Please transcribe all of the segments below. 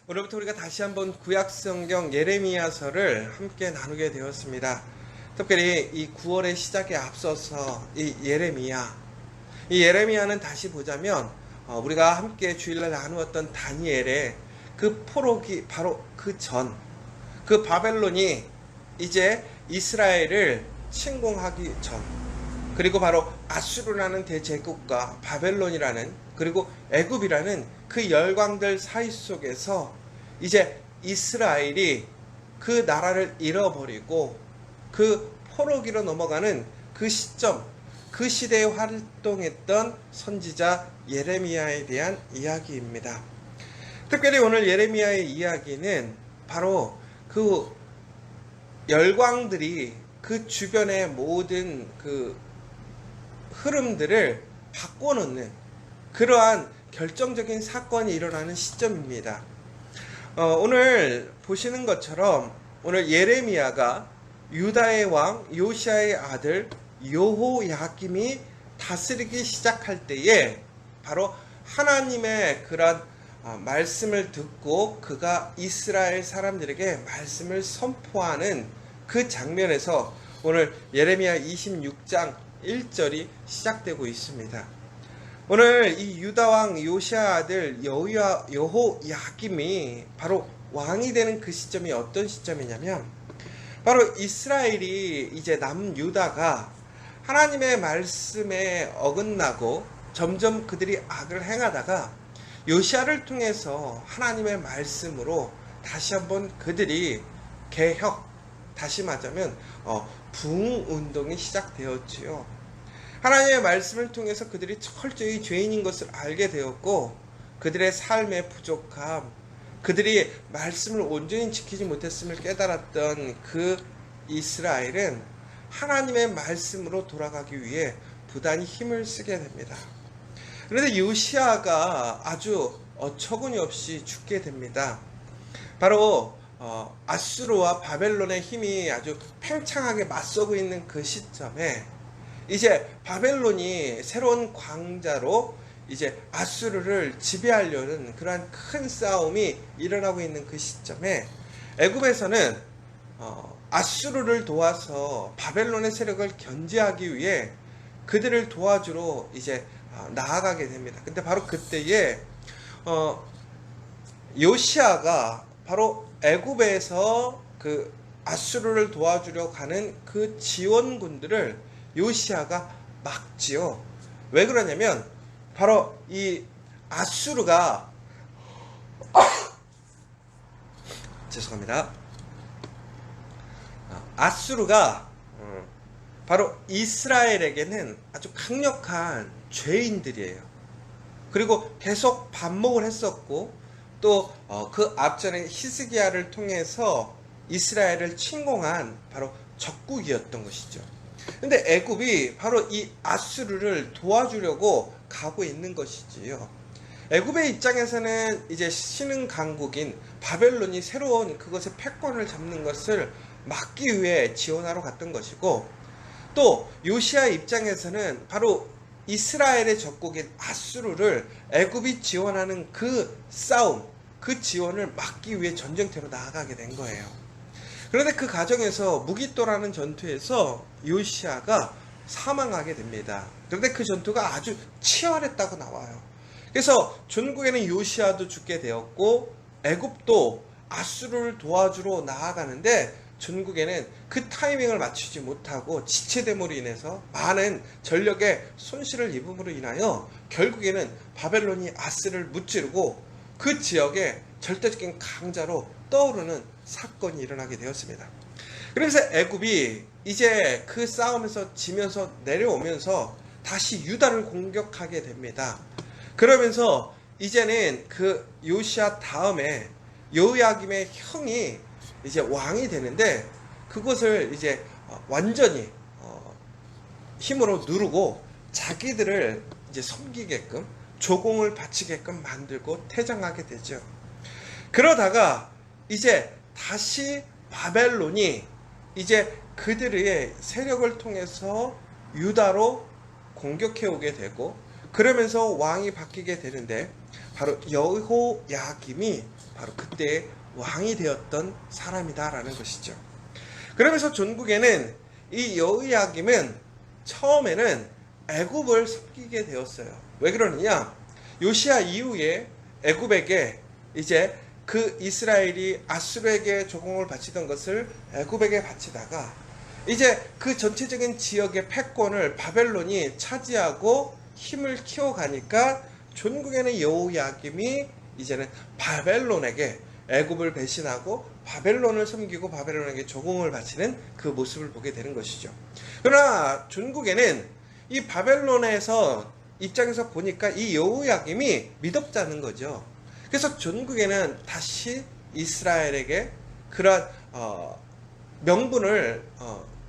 오늘부터 우리가 다시 한번 구약성경 예레미야서를 함께 나누게 되었습니다. 특별히 이 9월의 시작에 앞서서 이 예레미야는 다시 보자면 우리가 함께 주일날 나누었던 다니엘의 그 포로기 바로 그 바벨론이 이제 이스라엘을 침공하기 전, 그리고 바로 아수르라는 대제국과 바벨론이라는 그리고 애굽이라는 그 열강들 사이 속에서 이제 이스라엘이 그 나라를 잃어버리고 그 포로기로 넘어가는 그 시점, 그 시대에 활동했던 선지자 예레미야에 대한 이야기입니다. 특별히 오늘 예레미야의 이야기는 바로 그 열광들이 그 주변의 모든 그 흐름들을 바꿔놓는 그러한 결정적인 사건이 일어나는 시점입니다. 오늘 보시는 것처럼 오늘 예레미야가 유다의 왕 요시야의 아들 여호야김이 다스리기 시작할 때에 바로 하나님의 그런 말씀을 듣고 그가 이스라엘 사람들에게 말씀을 선포하는 그 장면에서 오늘 예레미야 26장 1절이 시작되고 있습니다. 오늘 이 유다왕 요시야 아들 여호야김이 바로 왕이 되는 그 시점이 어떤 시점이냐면 바로 이스라엘이 이제 남유다가 하나님의 말씀에 어긋나고 점점 그들이 악을 행하다가 요시야를 통해서 하나님의 말씀으로 다시 한번 그들이 개혁, 다시 말하자면 부흥운동이 시작되었지요. 하나님의 말씀을 통해서 그들이 철저히 죄인인 것을 알게 되었고 그들의 삶의 부족함, 그들이 말씀을 온전히 지키지 못했음을 깨달았던 그 이스라엘은 하나님의 말씀으로 돌아가기 위해 부단히 힘을 쓰게 됩니다. 그런데 요시야가 아주 어처구니 없이 죽게 됩니다. 바로 아수르와 바벨론의 힘이 아주 팽창하게 맞서고 있는 그 시점에 이제 바벨론이 새로운 광자로 이제 아수르를 지배하려는 그러한 큰 싸움이 일어나고 있는 그 시점에 애굽에서는 아수르를 도와서 바벨론의 세력을 견제하기 위해 그들을 도와주러 이제 나아가게 됩니다. 근데 바로 그때에 요시야가 바로 애굽에서 그 아수르를 도와주려 가는 그 지원군들을 요시야가 막지요. 왜 그러냐면 바로 이 아수르가 죄송합니다. 아수르가 바로 이스라엘에게는 아주 강력한 죄인들이에요. 그리고 계속 반목을 했었고 또 그 앞전에 히스기야를 통해서 이스라엘을 침공한 바로 적국이었던 것이죠. 근데 애굽이 바로 이 아수르를 도와주려고 가고 있는 것이지요. 애굽의 입장에서는 이제 신흥 강국인 바벨론이 새로운 그것의 패권을 잡는 것을 막기 위해 지원하러 갔던 것이고 또 요시야 입장에서는 바로 이스라엘의 적국인 아수르를 애굽이 지원하는 그 싸움, 그 지원을 막기 위해 전쟁터로 나아가게 된 거예요. 그런데 그 과정에서 무기또라는 전투에서 요시야가 사망하게 됩니다. 그런데 그 전투가 아주 치열했다고 나와요. 그래서 전국에는 요시야도 죽게 되었고 애굽도 아수르를 도와주러 나아가는데 전국에는 그 타이밍을 맞추지 못하고 지체됨으로 인해서 많은 전력의 손실을 입음으로 인하여 결국에는 바벨론이 아수르를 무찌르고 그 지역에 절대적인 강자로 떠오르는 사건이 일어나게 되었습니다. 그래서 애굽이 이제 그 싸움에서 지면서 내려오면서 다시 유다를 공격하게 됩니다. 그러면서 이제는 그 요시야 다음에 여호야김의 형이 이제 왕이 되는데 그것을 이제 완전히 힘으로 누르고 자기들을 이제 섬기게끔 조공을 바치게끔 만들고 퇴장하게 되죠. 그러다가 이제 다시 바벨론이 이제 그들의 세력을 통해서 유다로 공격해 오게 되고 그러면서 왕이 바뀌게 되는데 바로 여호야김이 바로 그때 왕이 되었던 사람이다라는 것이죠. 그러면서 전국에는 이 여호야김은 처음에는 애굽을 섬기게 되었어요. 왜 그러느냐? 요시야 이후에 애굽에게 이제 그 이스라엘이 아수르에게 조공을 바치던 것을 애굽에게 바치다가 이제 그 전체적인 지역의 패권을 바벨론이 차지하고 힘을 키워가니까 전국에는 여호야김이 이제는 바벨론에게 애굽을 배신하고 바벨론을 섬기고 바벨론에게 조공을 바치는 그 모습을 보게 되는 것이죠. 그러나 전국에는 이 바벨론에서 입장에서 보니까 이 여호야김이 믿었다는 거죠. 그래서 전국에는 다시 이스라엘에게 그러한 명분을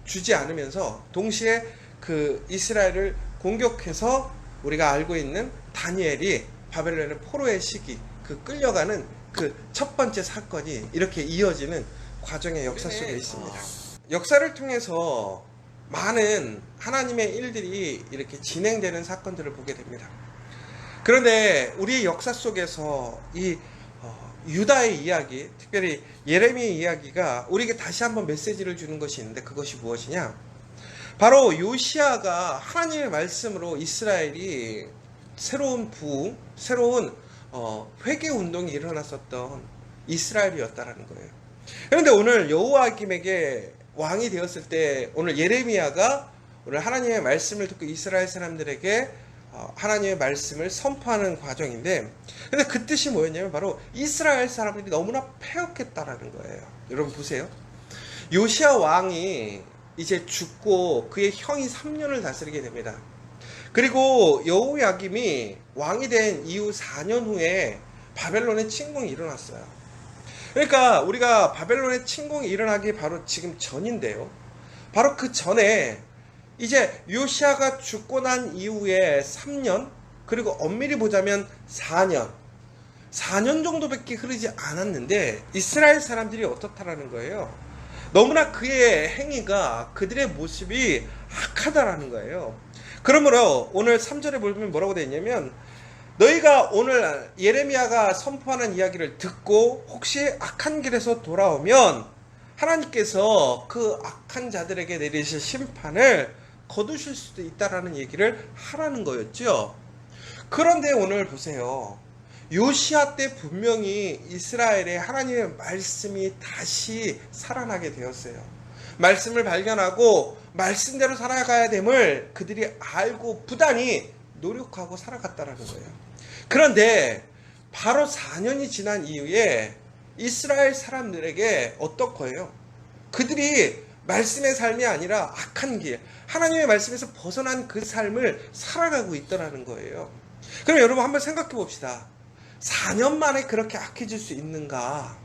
주지 않으면서 동시에 그 이스라엘을 공격해서 우리가 알고 있는 다니엘이 바벨론의 포로의 시기, 그 끌려가는 그 첫 번째 사건이 이렇게 이어지는 과정의 역사 속에 있습니다. 역사를 통해서 많은 하나님의 일들이 이렇게 진행되는 사건들을 보게 됩니다. 그런데 우리의 역사 속에서 이 유다의 이야기, 특별히 예레미야의 이야기가 우리에게 다시 한번 메시지를 주는 것이 있는데 그것이 무엇이냐? 바로 요시야가 하나님의 말씀으로 이스라엘이 새로운 부흥, 새로운 회개 운동이 일어났었던 이스라엘이었다라는 거예요. 그런데 오늘 여호야김에게 왕이 되었을 때 오늘 예레미야가 오늘 하나님의 말씀을 듣고 이스라엘 사람들에게 하나님의 말씀을 선포하는 과정인데, 근데 그 뜻이 뭐였냐면 바로 이스라엘 사람들이 너무나 패역했다라는 거예요. 여러분 보세요. 요시야 왕이 이제 죽고 그의 형이 3년을 다스리게 됩니다. 그리고 여호야김이 왕이 된 이후 4년 후에 바벨론의 침공이 일어났어요. 그러니까 우리가 바벨론의 침공이 일어나기 바로 지금 전인데요. 바로 그 전에 이제 요시야가 죽고 난 이후에 3년, 그리고 엄밀히 보자면 4년 정도밖에 흐르지 않았는데 이스라엘 사람들이 어떻다라는 거예요. 너무나 그의 행위가, 그들의 모습이 악하다라는 거예요. 그러므로 오늘 3절에 보면 뭐라고 되어 있냐면, 너희가 오늘 예레미야가 선포하는 이야기를 듣고 혹시 악한 길에서 돌아오면 하나님께서 그 악한 자들에게 내리실 심판을 거두실 수도 있다라는 얘기를 하라는 거였죠. 그런데 오늘 보세요. 요시야 때 분명히 이스라엘의 하나님의 말씀이 다시 살아나게 되었어요. 말씀을 발견하고 말씀대로 살아가야 됨을 그들이 알고 부단히 노력하고 살아갔다라는 거예요. 그런데 바로 4년이 지난 이후에 이스라엘 사람들에게 어떻고요? 그들이 말씀의 삶이 아니라 악한 길, 하나님의 말씀에서 벗어난 그 삶을 살아가고 있더라는 거예요. 그럼 여러분 한번 생각해 봅시다. 4년 만에 그렇게 악해질 수 있는가?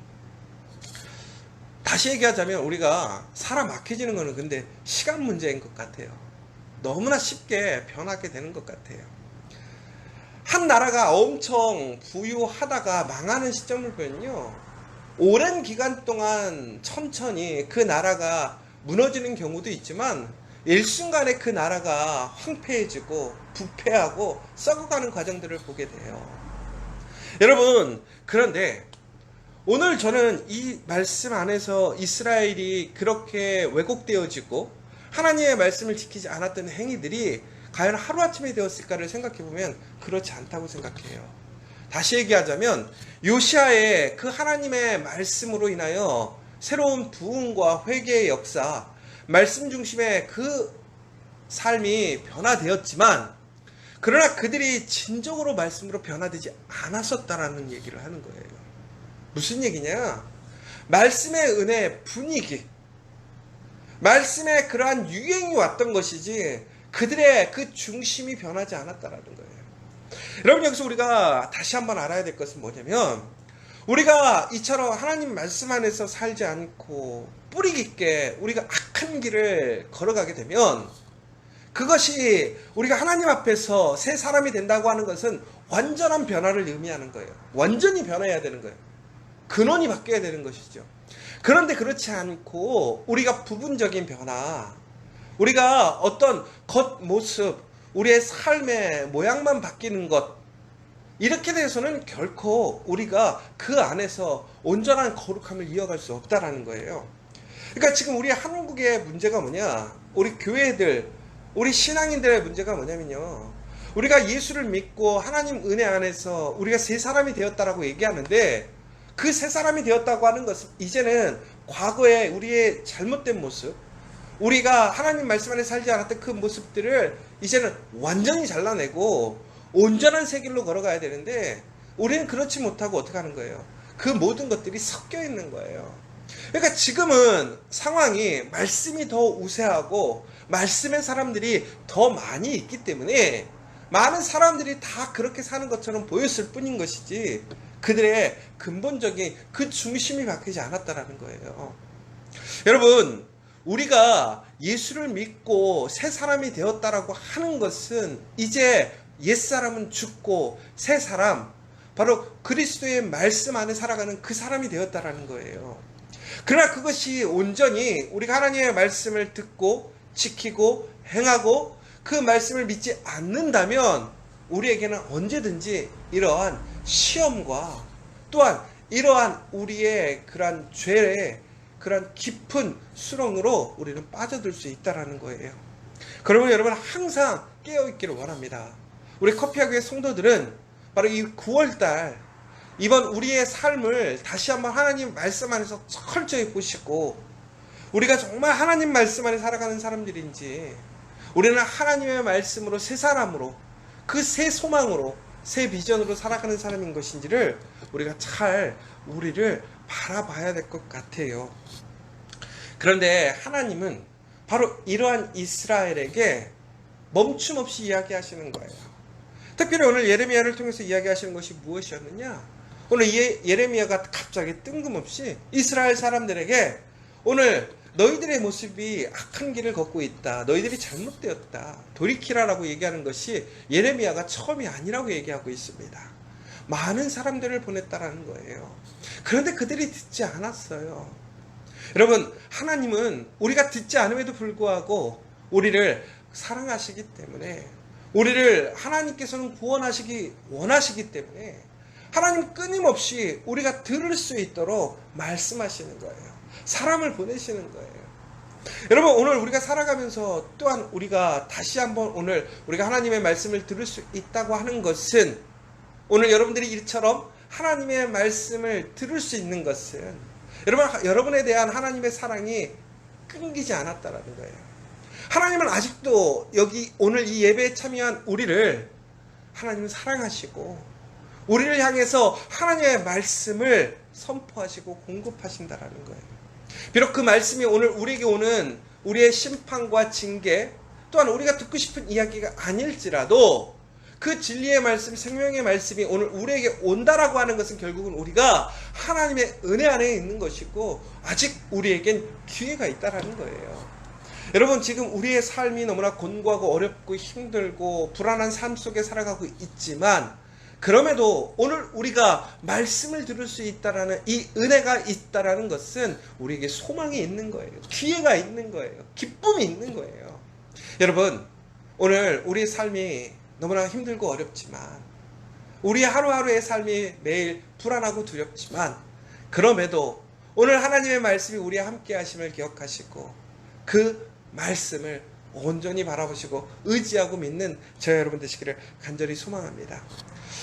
다시 얘기하자면 우리가 사람 악해지는 거는 근데 시간 문제인 것 같아요. 너무나 쉽게 변하게 되는 것 같아요. 한 나라가 엄청 부유하다가 망하는 시점을 보면요, 오랜 기간 동안 천천히 그 나라가 무너지는 경우도 있지만 일순간에 그 나라가 황폐해지고 부패하고 썩어가는 과정들을 보게 돼요. 여러분, 그런데 오늘 저는 이 말씀 안에서 이스라엘이 그렇게 왜곡되어지고 하나님의 말씀을 지키지 않았던 행위들이 과연 하루아침에 되었을까를 생각해보면 그렇지 않다고 생각해요. 다시 얘기하자면 요시야의 그 하나님의 말씀으로 인하여 새로운 부흥과 회개의 역사, 말씀 중심의 그 삶이 변화되었지만, 그러나 그들이 진정으로 말씀으로 변화되지 않았었다라는 얘기를 하는 거예요. 무슨 얘기냐? 말씀의 은혜, 분위기, 말씀의 그러한 유행이 왔던 것이지 그들의 그 중심이 변하지 않았다라는 거예요. 여러분, 여기서 우리가 다시 한번 알아야 될 것은 뭐냐면, 우리가 이처럼 하나님 말씀 안에서 살지 않고 뿌리 깊게 우리가 악한 길을 걸어가게 되면, 그것이 우리가 하나님 앞에서 새 사람이 된다고 하는 것은 완전한 변화를 의미하는 거예요. 완전히 변해야 되는 거예요. 근원이 바뀌어야 되는 것이죠. 그런데 그렇지 않고 우리가 부분적인 변화, 우리가 어떤 겉모습, 우리의 삶의 모양만 바뀌는 것, 이렇게 돼서는 결코 우리가 그 안에서 온전한 거룩함을 이어갈 수 없다라는 거예요. 그러니까 지금 우리 한국의 문제가 뭐냐? 우리 교회들, 우리 신앙인들의 문제가 뭐냐면요. 우리가 예수를 믿고 하나님 은혜 안에서 우리가 새 사람이 되었다라고 얘기하는데, 그 새 사람이 되었다고 하는 것은 이제는 과거에 우리의 잘못된 모습, 우리가 하나님 말씀 안에 살지 않았던 그 모습들을 이제는 완전히 잘라내고 온전한 새 길로 걸어가야 되는데, 우리는 그렇지 못하고 어떻게 하는 거예요? 그 모든 것들이 섞여 있는 거예요. 그러니까 지금은 상황이 말씀이 더 우세하고 말씀의 사람들이 더 많이 있기 때문에 많은 사람들이 다 그렇게 사는 것처럼 보였을 뿐인 것이지, 그들의 근본적인 그 중심이 바뀌지 않았다라는 거예요. 여러분, 우리가 예수를 믿고 새 사람이 되었다라고 하는 것은 이제 옛사람은 죽고 새 사람, 바로 그리스도의 말씀 안에 살아가는 그 사람이 되었다라는 거예요. 그러나 그것이 온전히 우리가 하나님의 말씀을 듣고 지키고 행하고 그 말씀을 믿지 않는다면 우리에게는 언제든지 이러한 시험과 또한 이러한 우리의 그러한 죄의 그러한 깊은 수렁으로 우리는 빠져들 수 있다는 거예요. 그러면 여러분 항상 깨어있기를 원합니다. 우리 커피하교의 성도들은 바로 이 9월달 이번 우리의 삶을 다시 한번 하나님 말씀 안에서 철저히 보시고, 우리가 정말 하나님 말씀 안에 살아가는 사람들인지, 우리는 하나님의 말씀으로 새 사람으로, 그 새 소망으로, 새 비전으로 살아가는 사람인 것인지를 우리가 잘 우리를 바라봐야 될 것 같아요. 그런데 하나님은 바로 이러한 이스라엘에게 멈춤 없이 이야기하시는 거예요. 특별히 오늘 예레미야를 통해서 이야기하시는 것이 무엇이었느냐? 오늘 예레미야가 갑자기 뜬금없이 이스라엘 사람들에게 오늘 너희들의 모습이 악한 길을 걷고 있다, 너희들이 잘못되었다, 돌이키라라고 얘기하는 것이 예레미야가 처음이 아니라고 얘기하고 있습니다. 많은 사람들을 보냈다라는 거예요. 그런데 그들이 듣지 않았어요. 여러분, 하나님은 우리가 듣지 않음에도 불구하고 우리를 사랑하시기 때문에, 우리를 하나님께서는 구원하시기 원하시기 때문에 하나님 끊임없이 우리가 들을 수 있도록 말씀하시는 거예요. 사람을 보내시는 거예요. 여러분, 오늘 우리가 살아가면서 또한 우리가 다시 한번 오늘 우리가 하나님의 말씀을 들을 수 있다고 하는 것은, 오늘 여러분들이 이처럼 하나님의 말씀을 들을 수 있는 것은 여러분에 대한 하나님의 사랑이 끊기지 않았다라는 거예요. 하나님은 아직도 여기 오늘 이 예배에 참여한 우리를 하나님은 사랑하시고 우리를 향해서 하나님의 말씀을 선포하시고 공급하신다라는 거예요. 비록 그 말씀이 오늘 우리에게 오는 우리의 심판과 징계, 또한 우리가 듣고 싶은 이야기가 아닐지라도 그 진리의 말씀, 생명의 말씀이 오늘 우리에게 온다라고 하는 것은 결국은 우리가 하나님의 은혜 안에 있는 것이고 아직 우리에겐 기회가 있다라는 거예요. 여러분, 지금 우리의 삶이 너무나 곤고하고 어렵고 힘들고 불안한 삶 속에 살아가고 있지만, 그럼에도 오늘 우리가 말씀을 들을 수 있다라는 이 은혜가 있다라는 것은 우리에게 소망이 있는 거예요. 기회가 있는 거예요. 기쁨이 있는 거예요. 여러분, 오늘 우리의 삶이 너무나 힘들고 어렵지만, 우리의 하루하루의 삶이 매일 불안하고 두렵지만, 그럼에도 오늘 하나님의 말씀이 우리와 함께 하심을 기억하시고 그 말씀을 온전히 바라보시고 의지하고 믿는 저 여러분 되시기를 간절히 소망합니다.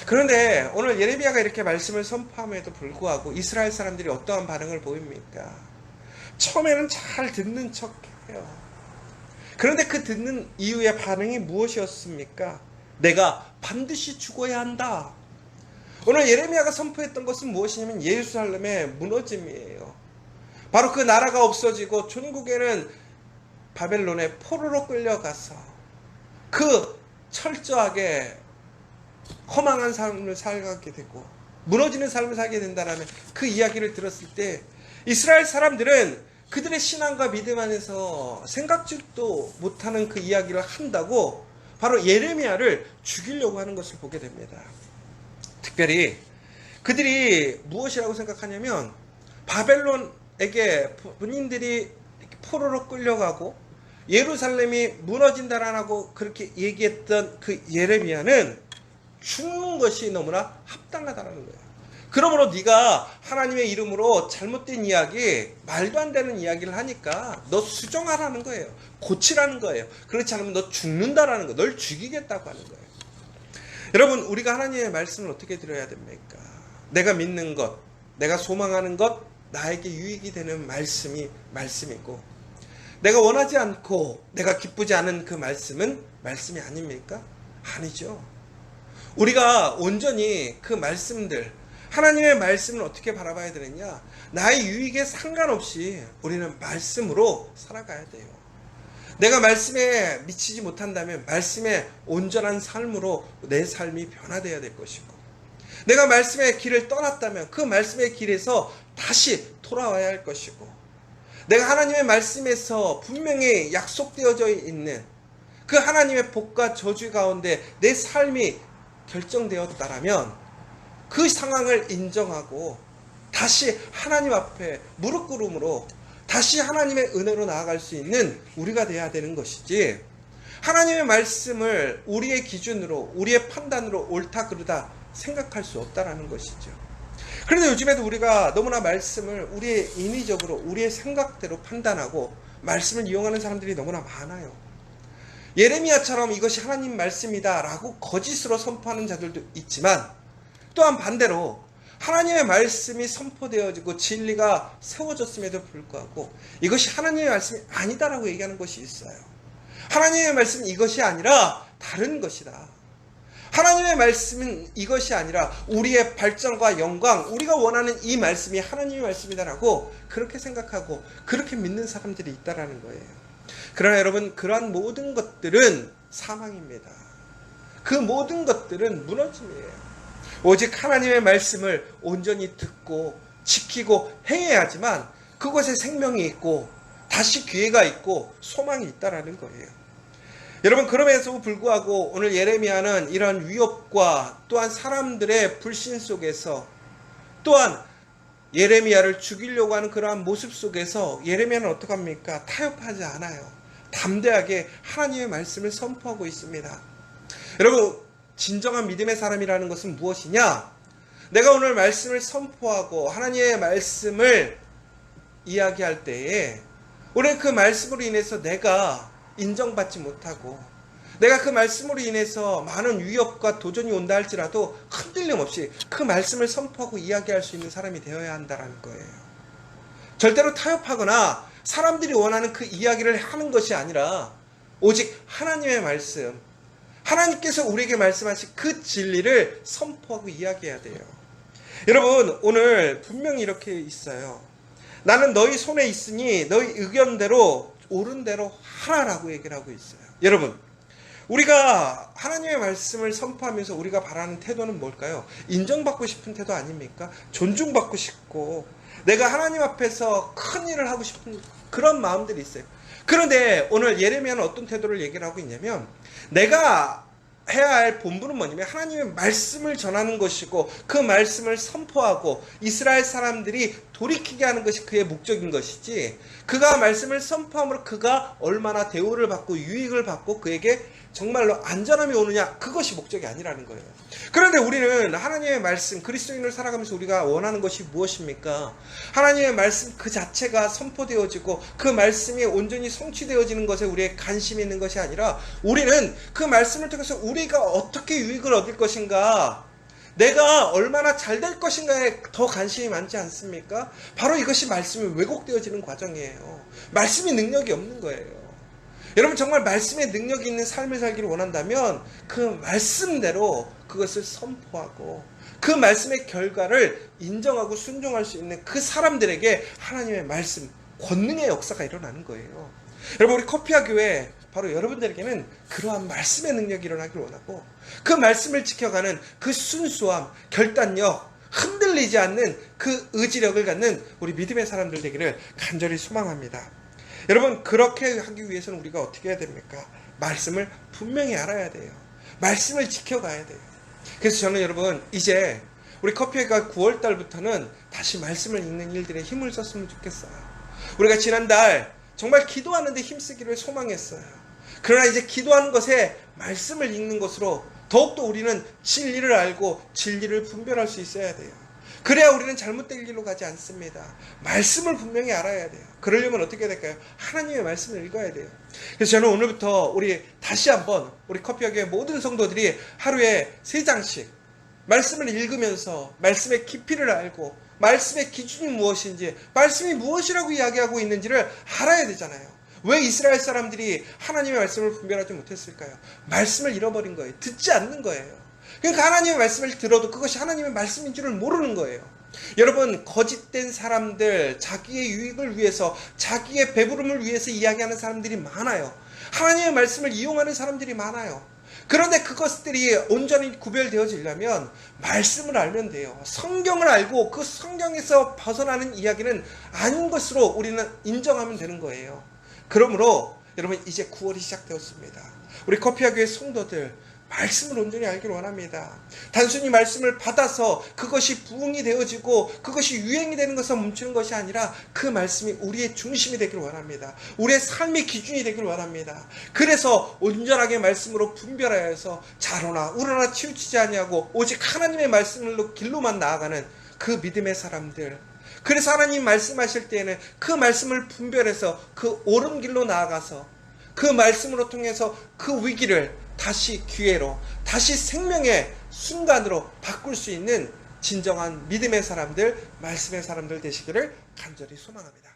그런데 오늘 예레미야가 이렇게 말씀을 선포함에도 불구하고 이스라엘 사람들이 어떠한 반응을 보입니까? 처음에는 잘 듣는 척해요. 그런데 그 듣는 이후의 반응이 무엇이었습니까? 내가 반드시 죽어야 한다. 오늘 예레미야가 선포했던 것은 무엇이냐면 예루살렘의 무너짐이에요. 바로 그 나라가 없어지고 전국에는 바벨론의 포로로 끌려가서 그 철저하게 허망한 삶을 살게 되고 무너지는 삶을 살게 된다는 그 이야기를 들었을 때 이스라엘 사람들은 그들의 신앙과 믿음 안에서 생각지도 못하는 그 이야기를 한다고 바로 예레미야를 죽이려고 하는 것을 보게 됩니다. 특별히 그들이 무엇이라고 생각하냐면 바벨론에게 본인들이 포로로 끌려가고 예루살렘이 무너진다라고 그렇게 얘기했던 그 예레미야는 죽는 것이 너무나 합당하다는 거예요. 그러므로 네가 하나님의 이름으로 잘못된 이야기, 말도 안 되는 이야기를 하니까 너 수정하라는 거예요. 고치라는 거예요. 그렇지 않으면 너 죽는다라는 거예요. 널 죽이겠다고 하는 거예요. 여러분, 우리가 하나님의 말씀을 어떻게 들어야 됩니까? 내가 믿는 것, 내가 소망하는 것, 나에게 유익이 되는 말씀이고, 내가 원하지 않고 내가 기쁘지 않은 그 말씀은 말씀이 아닙니까? 아니죠. 우리가 온전히 그 말씀들, 하나님의 말씀을 어떻게 바라봐야 되느냐? 나의 유익에 상관없이 우리는 말씀으로 살아가야 돼요. 내가 말씀에 미치지 못한다면 말씀의 온전한 삶으로 내 삶이 변화되어야 될 것이고, 내가 말씀의 길을 떠났다면 그 말씀의 길에서 다시 돌아와야 할 것이고, 내가 하나님의 말씀에서 분명히 약속되어져 있는 그 하나님의 복과 저주 가운데 내 삶이 결정되었다라면 그 상황을 인정하고 다시 하나님 앞에 무릎 꿇음으로 다시 하나님의 은혜로 나아갈 수 있는 우리가 돼야 되는 것이지, 하나님의 말씀을 우리의 기준으로, 우리의 판단으로 옳다 그르다 생각할 수 없다라는 것이죠. 그런데 요즘에도 우리가 너무나 말씀을 우리의 인위적으로, 우리의 생각대로 판단하고 말씀을 이용하는 사람들이 너무나 많아요. 예레미야처럼 이것이 하나님 말씀이다 라고 거짓으로 선포하는 자들도 있지만, 또한 반대로 하나님의 말씀이 선포되어지고 진리가 세워졌음에도 불구하고 이것이 하나님의 말씀이 아니다라고 얘기하는 것이 있어요. 하나님의 말씀은 이것이 아니라 다른 것이다. 하나님의 말씀은 이것이 아니라 우리의 발전과 영광, 우리가 원하는 이 말씀이 하나님의 말씀이다라고 그렇게 생각하고 그렇게 믿는 사람들이 있다라는 거예요. 그러나 여러분, 그러한 모든 것들은 사망입니다. 그 모든 것들은 무너짐이에요. 오직 하나님의 말씀을 온전히 듣고 지키고 행해야지만 그곳에 생명이 있고 다시 기회가 있고 소망이 있다라는 거예요. 여러분, 그럼에도 불구하고 오늘 예레미야는 이런 위협과 또한 사람들의 불신 속에서, 또한 예레미야를 죽이려고 하는 그러한 모습 속에서 예레미야는 어떻게 합니까? 타협하지 않아요. 담대하게 하나님의 말씀을 선포하고 있습니다. 여러분, 진정한 믿음의 사람이라는 것은 무엇이냐? 내가 오늘 말씀을 선포하고 하나님의 말씀을 이야기할 때에 우리는 그 말씀으로 인해서 내가 인정받지 못하고, 내가 그 말씀으로 인해서 많은 위협과 도전이 온다 할지라도 흔들림 없이 그 말씀을 선포하고 이야기할 수 있는 사람이 되어야 한다는 거예요. 절대로 타협하거나 사람들이 원하는 그 이야기를 하는 것이 아니라 오직 하나님의 말씀, 하나님께서 우리에게 말씀하신 그 진리를 선포하고 이야기해야 돼요. 여러분, 오늘 분명히 이렇게 있어요. 나는 너희 손에 있으니 너희 의견대로 옳은 대로 하라라고 얘기를 하고 있어요. 여러분, 우리가 하나님의 말씀을 선포하면서 우리가 바라는 태도는 뭘까요? 인정받고 싶은 태도 아닙니까? 존중받고 싶고 내가 하나님 앞에서 큰 일을 하고 싶은 그런 마음들이 있어요. 그런데 오늘 예레미야는 어떤 태도를 얘기를 하고 있냐면, 내가 해야 할 본분은 뭐냐면 하나님의 말씀을 전하는 것이고 그 말씀을 선포하고 이스라엘 사람들이 돌이키게 하는 것이 그의 목적인 것이지, 그가 말씀을 선포함으로 그가 얼마나 대우를 받고 유익을 받고 그에게 정말로 안전함이 오느냐, 그것이 목적이 아니라는 거예요. 그런데 우리는 하나님의 말씀, 그리스도인을 살아가면서 우리가 원하는 것이 무엇입니까? 하나님의 말씀 그 자체가 선포되어지고 그 말씀이 온전히 성취되어지는 것에 우리의 관심이 있는 것이 아니라, 우리는 그 말씀을 통해서 우리가 어떻게 유익을 얻을 것인가, 내가 얼마나 잘 될 것인가에 더 관심이 많지 않습니까? 바로 이것이 말씀이 왜곡되어지는 과정이에요. 말씀이 능력이 없는 거예요. 여러분, 정말 말씀의 능력이 있는 삶을 살기를 원한다면 그 말씀대로 그것을 선포하고 그 말씀의 결과를 인정하고 순종할 수 있는 그 사람들에게 하나님의 말씀, 권능의 역사가 일어나는 거예요. 여러분, 우리 커피아 교회 바로 여러분들에게는 그러한 말씀의 능력이 일어나길 원하고, 그 말씀을 지켜가는 그 순수함, 결단력, 흔들리지 않는 그 의지력을 갖는 우리 믿음의 사람들 되기를 간절히 소망합니다. 여러분, 그렇게 하기 위해서는 우리가 어떻게 해야 됩니까? 말씀을 분명히 알아야 돼요. 말씀을 지켜가야 돼요. 그래서 저는 여러분, 이제 우리 커피가 9월 달부터는 다시 말씀을 읽는 일들에 힘을 썼으면 좋겠어요. 우리가 지난달 정말 기도하는데 힘쓰기를 소망했어요. 그러나 이제 기도하는 것에 말씀을 읽는 것으로 더욱더 우리는 진리를 알고 진리를 분별할 수 있어야 돼요. 그래야 우리는 잘못된 길로 가지 않습니다. 말씀을 분명히 알아야 돼요. 그러려면 어떻게 될까요? 하나님의 말씀을 읽어야 돼요. 그래서 저는 오늘부터 우리 다시 한번 우리 커피학교의 모든 성도들이 하루에 3장씩 말씀을 읽으면서 말씀의 깊이를 알고 말씀의 기준이 무엇인지, 말씀이 무엇이라고 이야기하고 있는지를 알아야 되잖아요. 왜 이스라엘 사람들이 하나님의 말씀을 분별하지 못했을까요? 말씀을 잃어버린 거예요. 듣지 않는 거예요. 그러니까 하나님의 말씀을 들어도 그것이 하나님의 말씀인 줄을 모르는 거예요. 여러분, 거짓된 사람들, 자기의 유익을 위해서, 자기의 배부름을 위해서 이야기하는 사람들이 많아요. 하나님의 말씀을 이용하는 사람들이 많아요. 그런데 그것들이 온전히 구별되어지려면 말씀을 알면 돼요. 성경을 알고 그 성경에서 벗어나는 이야기는 아닌 것으로 우리는 인정하면 되는 거예요. 그러므로 여러분, 이제 9월이 시작되었습니다. 우리 커피학교의 성도들, 말씀을 온전히 알기를 원합니다. 단순히 말씀을 받아서 그것이 부흥이 되어지고 그것이 유행이 되는 것에 멈추는 것이 아니라 그 말씀이 우리의 중심이 되기를 원합니다. 우리의 삶의 기준이 되기를 원합니다. 그래서 온전하게 말씀으로 분별하여서 자로나 우러나 치우치지 아니하고 오직 하나님의 말씀으로 길로만 나아가는 그 믿음의 사람들. 그래서 하나님 말씀하실 때에는 그 말씀을 분별해서 그 옳은 길로 나아가서 그 말씀으로 통해서 그 위기를 다시 기회로, 다시 생명의 순간으로 바꿀 수 있는 진정한 믿음의 사람들, 말씀의 사람들 되시기를 간절히 소망합니다.